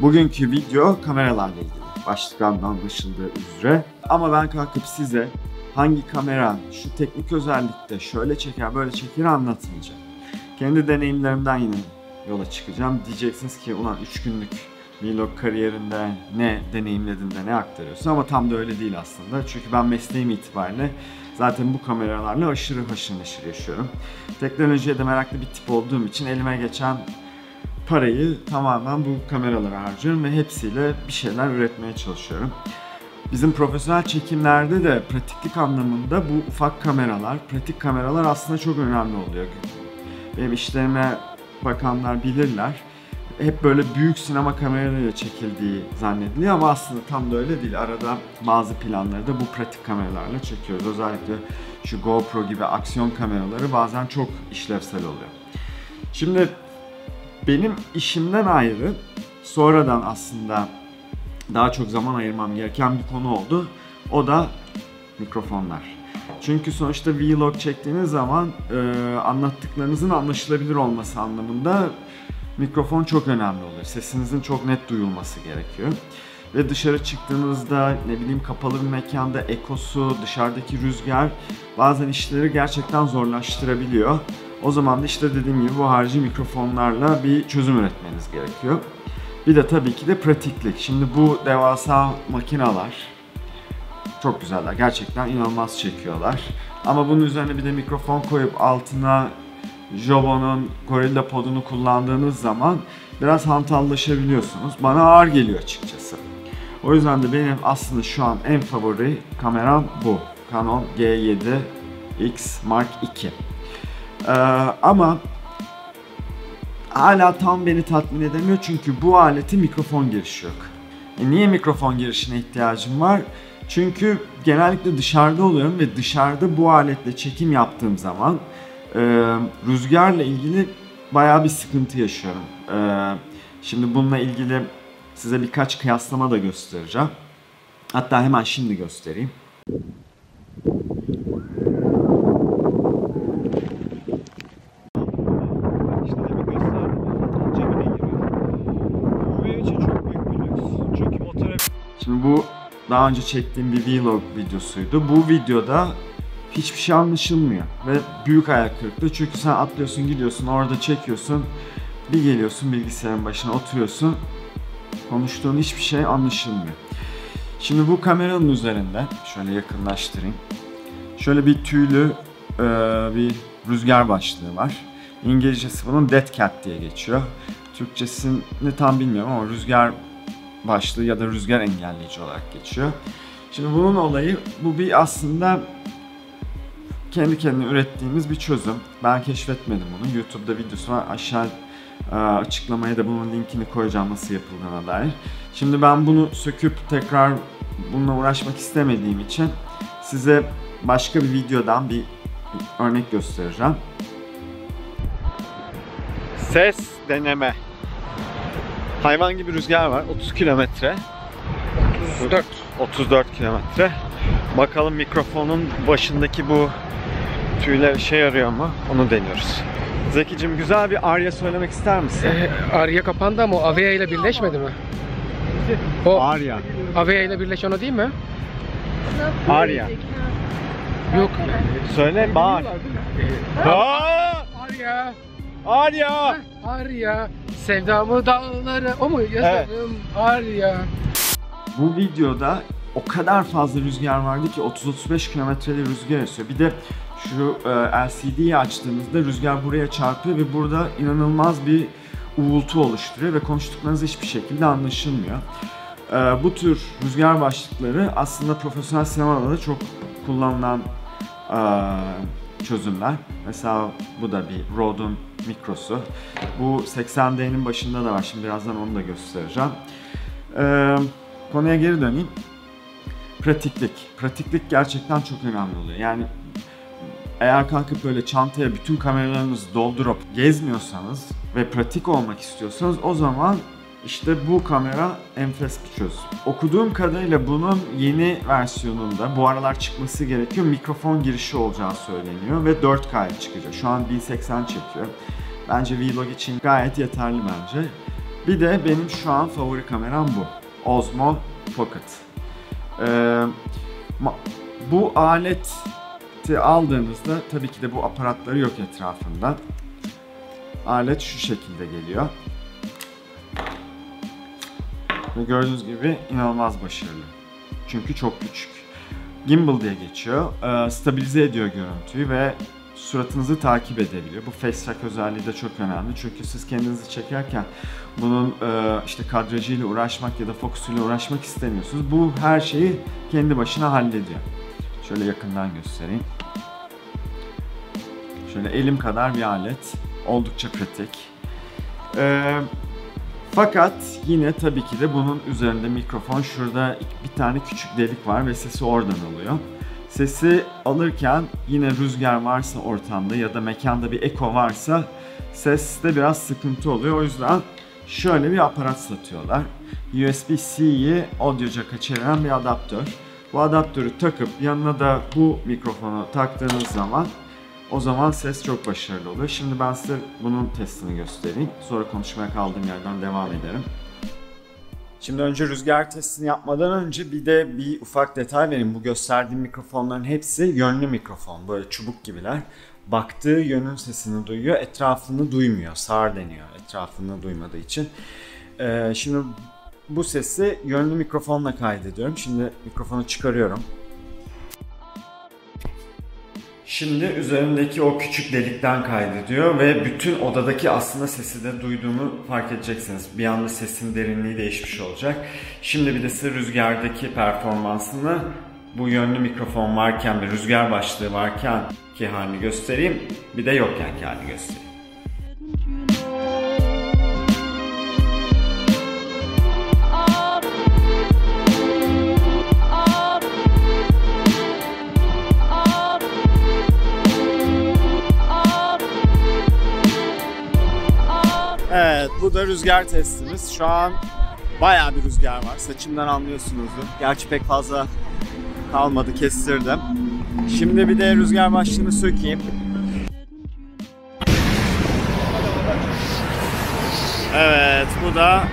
Bugünkü video kameralarla ilgili. Başlıktan anlaşıldığı üzere. Ama ben kalkıp size hangi kamera şu teknik özellikte şöyle çeker böyle çeker anlatmayacağım. Kendi deneyimlerimden yine yola çıkacağım. Diyeceksiniz ki ulan 3 günlük vlog kariyerinde ne deneyimledin de ne aktarıyorsun, ama tam da öyle değil aslında. Çünkü ben mesleğim itibariyle zaten bu kameralarla aşırı haşır neşir yaşıyorum. Teknolojiye de meraklı bir tip olduğum için elime geçen parayı tamamen bu kameralara harcıyorum ve hepsiyle bir şeyler üretmeye çalışıyorum. Bizim profesyonel çekimlerde de pratiklik anlamında bu ufak kameralar, pratik kameralar aslında çok önemli oluyor. Benim işlerime bakanlar bilirler. Hep böyle büyük sinema kameralarıyla çekildiği zannediliyor ama aslında tam da öyle değil. Arada bazı planları da bu pratik kameralarla çekiyoruz. Özellikle şu GoPro gibi aksiyon kameraları bazen çok işlevsel oluyor. Şimdi benim işimden ayrı, sonradan aslında daha çok zaman ayırmam gereken bir konu oldu. O da mikrofonlar. Çünkü sonuçta vlog çektiğiniz zaman anlattıklarınızın anlaşılabilir olması anlamında mikrofon çok önemli oluyor. Sesinizin çok net duyulması gerekiyor. Ve dışarı çıktığınızda, ne bileyim, kapalı bir mekanda ekosu, dışarıdaki rüzgar bazen işleri gerçekten zorlaştırabiliyor. O zaman da işte dediğim gibi bu harici mikrofonlarla bir çözüm üretmeniz gerekiyor. Bir de tabii ki de pratiklik. Şimdi bu devasa makineler çok güzeller. Gerçekten inanılmaz çekiyorlar. Ama bunun üzerine bir de mikrofon koyup altına Jobo'nun Gorilla Pod'unu kullandığınız zaman biraz hantallaşabiliyorsunuz. Bana ağır geliyor açıkçası. O yüzden de benim aslında şu an en favori kameram bu. Canon G7X Mark II. Ama hala tam beni tatmin edemiyor çünkü bu aletin mikrofon girişi yok. Niye mikrofon girişine ihtiyacım var? Çünkü genellikle dışarıda oluyorum ve dışarıda bu aletle çekim yaptığım zaman rüzgarla ilgili bayağı bir sıkıntı yaşıyorum. Şimdi bununla ilgili size birkaç kıyaslama da göstereceğim. Hatta hemen şimdi göstereyim. Şimdi bu daha önce çektiğim bir vlog videosuydu. Bu videoda hiçbir şey anlaşılmıyor ve büyük hayal kırıklığı, çünkü sen atlıyorsun, gidiyorsun, orada çekiyorsun, bir geliyorsun bilgisayarın başına oturuyorsun, konuştuğun hiçbir şey anlaşılmıyor. Şimdi bu kameranın üzerinde şöyle yakınlaştırayım. Şöyle bir tüylü bir rüzgar başlığı var. İngilizcesi bunun Dead Cat diye geçiyor. Türkçesini tam bilmiyorum ama rüzgar başlığı ya da rüzgar engelleyici olarak geçiyor. Şimdi bunun olayı, bu bir aslında kendi kendine ürettiğimiz bir çözüm. Ben keşfetmedim bunu. YouTube'da videosu var. Aşağı açıklamaya da bunun linkini koyacağım nasıl yapıldığına dair. Şimdi ben bunu söküp tekrar bununla uğraşmak istemediğim için size başka bir videodan bir örnek göstereceğim. Ses deneme. Hayvan gibi rüzgar var. 30 kilometre. 34 kilometre. Bakalım mikrofonun başındaki bu tüyler işe yarıyor mu? Onu deniyoruz. Zekicim, güzel bir arya söylemek ister misin? Arya kapandı ama o Avea ile birleşmedi mi? O Arya. Avea ile birleşen o değil mi? Arya. Yok. Söyle, bağır. Arya. Arya. Arya. Sevdamı dağları. O mu? Yazarım. Evet. Arya. Bu videoda o kadar fazla rüzgar vardı ki 30-35 kilometreli rüzgar esiyor. Bir de şu LCD'yi açtığınızda rüzgar buraya çarpıyor ve burada inanılmaz bir uğultu oluşturuyor ve konuştuklarınız hiçbir şekilde anlaşılmıyor. Bu tür rüzgar başlıkları aslında profesyonel sinemada da çok kullanılan çözümler. Mesela bu da bir Rode'un mikrosu. Bu 80D'nin başında da var. Şimdi birazdan onu da göstereceğim. Konuya geri döneyim. Pratiklik. Pratiklik gerçekten çok önemli oluyor. Yani eğer kalkıp böyle çantaya bütün kameralarınızı doldurup gezmiyorsanız ve pratik olmak istiyorsanız o zaman işte bu kamera enfes bir çözüm. Okuduğum kadarıyla bunun yeni versiyonunda bu aralar çıkması gerekiyor. Mikrofon girişi olacağı söyleniyor ve 4K'ya çıkacak. Şu an 1080 çekiyor. Bence vlog için gayet yeterli bence. Bir de benim şu an favori kameram bu. Osmo Pocket. Bu aleti aldığınızda tabii ki de bu aparatları yok etrafında. Alet şu şekilde geliyor. Ve gördüğünüz gibi inanılmaz başarılı. Çünkü çok küçük. Gimbal diye geçiyor. Stabilize ediyor görüntüyü ve suratınızı takip edebiliyor. Bu Face Track özelliği de çok önemli. Çünkü siz kendinizi çekerken bunun işte kadrajıyla uğraşmak ya da fokusuyla uğraşmak istemiyorsunuz. Bu her şeyi kendi başına hallediyor. Şöyle yakından göstereyim. Şöyle elim kadar bir alet. Oldukça pratik. Fakat yine tabii ki de bunun üzerinde mikrofon, şurada bir tane küçük delik var ve sesi oradan alıyor. Sesi alırken yine rüzgar varsa ortamda ya da mekanda bir eko varsa seste biraz sıkıntı oluyor. O yüzden şöyle bir aparat satıyorlar. USB-C'yi audio jack'a çeviren bir adaptör. Bu adaptörü takıp yanına da bu mikrofonu taktığınız zaman o zaman ses çok başarılı oluyor. Şimdi ben size bunun testini göstereyim. Sonra konuşmaya kaldığım yerden devam ederim. Şimdi önce rüzgar testini yapmadan önce bir ufak detay vereyim. Bu gösterdiğim mikrofonların hepsi yönlü mikrofon. Böyle çubuk gibiler. Baktığı yönün sesini duyuyor, etrafını duymuyor. Sağır deniyor etrafını duymadığı için. Şimdi bu sesi yönlü mikrofonla kaydediyorum. Şimdi mikrofonu çıkarıyorum. Şimdi üzerindeki o küçük delikten kaydediyor ve bütün odadaki aslında sesi de duyduğumu fark edeceksiniz. Bir anda sesin derinliği değişmiş olacak. Şimdi bir de size rüzgardaki performansını bu yönlü mikrofon varken ve rüzgar başlığı varken ki halini göstereyim. Bir de yokkenki halini göstereyim. Evet, bu da rüzgar testimiz. Şu an bayağı bir rüzgar var. Saçımdan anlıyorsunuzdur. Gerçi pek fazla kalmadı, kestirdim. Şimdi bir de rüzgar başlığını sökeyim. Evet, bu da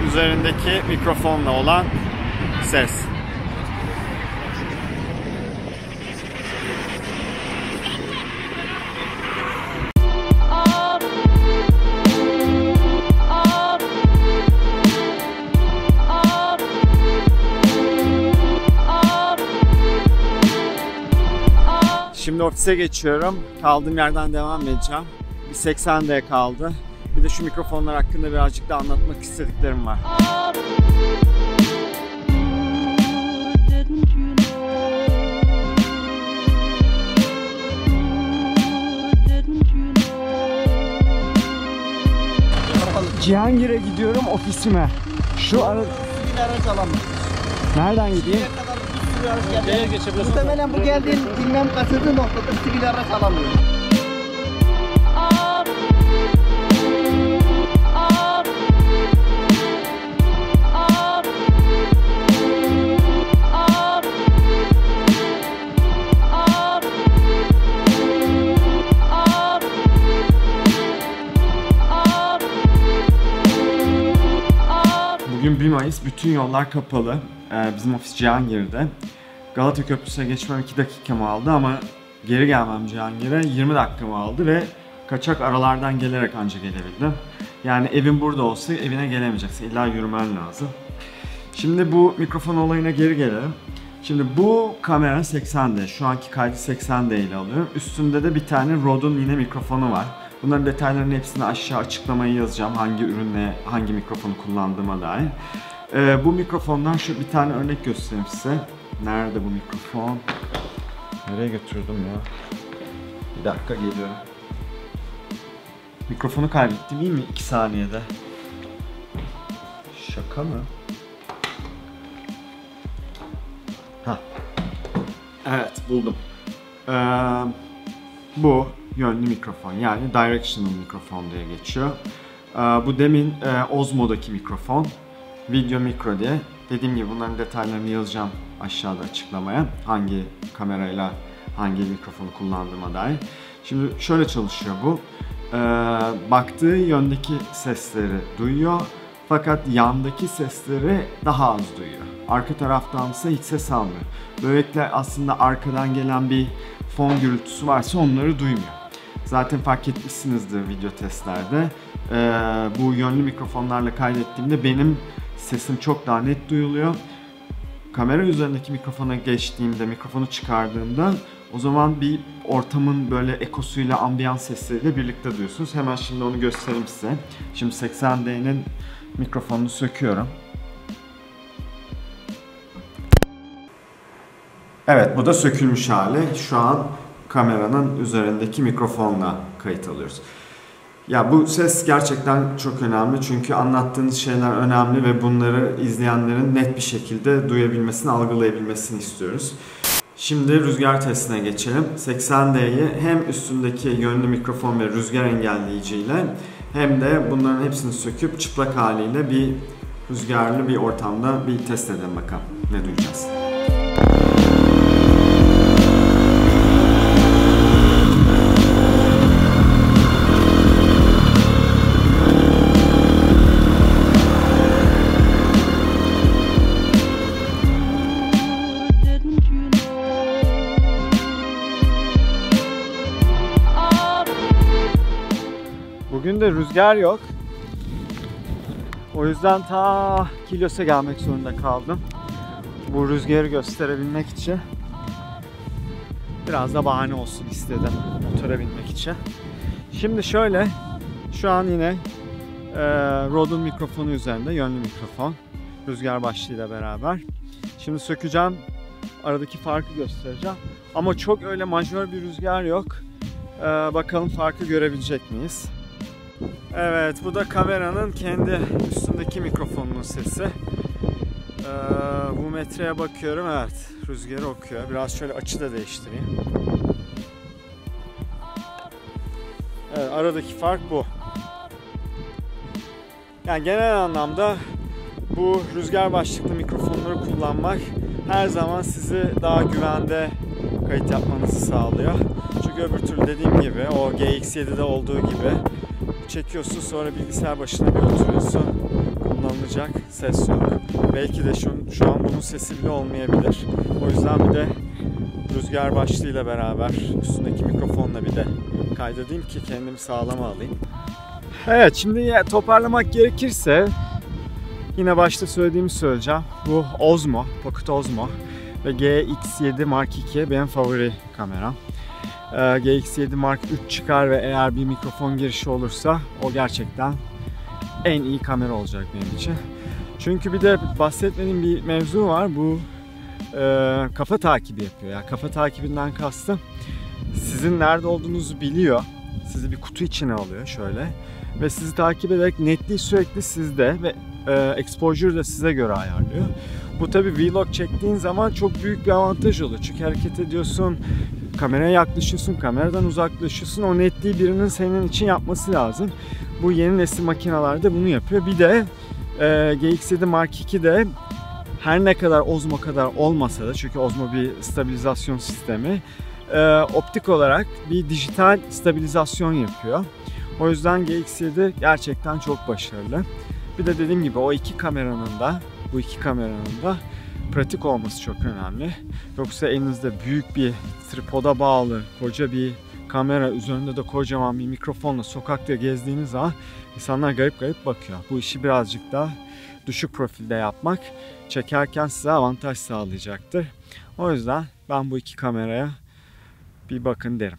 üzerindeki mikrofonla olan ses. Şimdi ofise geçiyorum. Kaldığım yerden devam edeceğim. Bir 80D kaldı. Bir de şu mikrofonlar hakkında birazcık da anlatmak istediklerim var. Cihangir'e gidiyorum ofisime. Şu ara... Nereden gideyim? Muhtemelen bu geldiğin bilmem kaçırdığı noktada sivil araç alamıyor. Bugün 1 Mayıs, bütün yollar kapalı. Bizim ofis Cihangir'de. Galata Köprüsü'ne geçmem 2 dakikamı aldı ama geri gelmem Cihangir'e 20 dakikamı aldı ve kaçak aralardan gelerek anca gelebildim. Yani evin burada olsa evine gelemeyeceksin. İlla yürümen lazım. Şimdi bu mikrofon olayına geri gelelim. Şimdi bu kamera 80D. Şu anki kaydı 80D ile alıyorum. Üstünde de bir tane Rode'un yine mikrofonu var. Bunların detaylarının hepsini aşağı açıklamayı yazacağım. Hangi ürünle, hangi mikrofonu kullandığıma dair. Bu mikrofondan şu bir tane örnek göstereyim size. Nerede bu mikrofon? Nereye götürdüm ya? Bir dakika, geliyorum. Mikrofonu kaybettim, iyi mi? 2 saniyede. Şaka mı? Ha. Evet, buldum. Bu yönlü mikrofon, yani directional mikrofon diye geçiyor. Bu demin Osmo'daki mikrofon, Video Micro diye. Dediğim gibi bunların detaylarını yazacağım aşağıda açıklamaya. Hangi kamerayla hangi mikrofonu kullandığıma dair. Şimdi şöyle çalışıyor bu. Baktığı yöndeki sesleri duyuyor. Fakat yandaki sesleri daha az duyuyor. Arka taraftan ise hiç ses almıyor. Böylelikle aslında arkadan gelen bir fon gürültüsü varsa onları duymuyor. Zaten fark etmişsinizdir video testlerde. Bu yönlü mikrofonlarla kaydettiğimde benim sesim çok daha net duyuluyor. Kamera üzerindeki mikrofona geçtiğimde, mikrofonu çıkardığımda o zaman bir ortamın böyle ekosuyla, ambiyans sesleriyle birlikte duyuyorsunuz. Hemen şimdi onu göstereyim size. Şimdi 80D'nin mikrofonunu söküyorum. Evet, bu da sökülmüş hali. Şu an kameranın üzerindeki mikrofonla kayıt alıyoruz. Ya bu ses gerçekten çok önemli çünkü anlattığınız şeyler önemli ve bunları izleyenlerin net bir şekilde duyabilmesini, algılayabilmesini istiyoruz. Şimdi rüzgar testine geçelim. 80D'yi hem üstündeki yönlü mikrofon ve rüzgar engelleyiciyle hem de bunların hepsini söküp çıplak haliyle bir rüzgarlı bir ortamda bir test edelim bakalım ne duyacağız. Bugün de rüzgar yok. O yüzden ta Kilyos'a gelmek zorunda kaldım. Bu rüzgarı gösterebilmek için. Biraz da bahane olsun istedim motora binmek için. Şimdi şöyle, şu an yine Rode'un mikrofonu üzerinde, yönlü mikrofon. Rüzgar başlığıyla beraber. Şimdi sökeceğim, aradaki farkı göstereceğim. Ama çok öyle majör bir rüzgar yok. Bakalım farkı görebilecek miyiz? Evet, bu da kameranın kendi üstündeki mikrofonunun sesi. Bu metreye bakıyorum, evet, rüzgarı okuyor. Biraz şöyle açı da değiştireyim. Evet, aradaki fark bu. Yani genel anlamda bu rüzgar başlıklı mikrofonları kullanmak her zaman sizi daha güvende kayıt yapmanızı sağlıyor. Çünkü öbür türlü dediğim gibi o GX7'de olduğu gibi çekiyorsun, sonra bilgisayar başına bir oturuyorsun, kullanılacak ses yok. Belki de şu an bunun sesi bile olmayabilir. O yüzden bir de rüzgar başlığıyla beraber üstündeki mikrofonla bir de kaydedeyim ki kendimi sağlama alayım. Evet, şimdi toparlamak gerekirse yine başta söylediğimi söyleyeceğim. Bu Osmo, Pocket Osmo ve GX7 Mark II benim favori kameram. GX7 Mark III çıkar ve eğer bir mikrofon girişi olursa o gerçekten en iyi kamera olacak benim için. Çünkü bir de bahsetmediğim bir mevzu var. Bu kafa takibi yapıyor. Yani kafa takibinden kastım, sizin nerede olduğunuzu biliyor. Sizi bir kutu içine alıyor şöyle. Ve sizi takip ederek netliği sürekli sizde ve exposure da size göre ayarlıyor. Bu tabi vlog çektiğin zaman çok büyük bir avantaj oluyor. Çünkü hareket ediyorsun, kameraya yaklaşıyorsun, kameradan uzaklaşıyorsun. O netliği birinin senin için yapması lazım. Bu yeni nesil makinelerde bunu yapıyor. Bir de GX7 Mark II de her ne kadar Osmo kadar olmasa da, çünkü Osmo bir stabilizasyon sistemi, optik olarak bir dijital stabilizasyon yapıyor. O yüzden GX7 gerçekten çok başarılı. Bir de dediğim gibi o iki kameranın da pratik olması çok önemli. Yoksa elinizde büyük bir tripoda bağlı koca bir kamera, üzerinde de kocaman bir mikrofonla sokakta gezdiğiniz zaman insanlar garip garip bakıyor. Bu işi birazcık daha düşük profilde yapmak çekerken size avantaj sağlayacaktır. O yüzden ben bu iki kameraya bir bakın derim.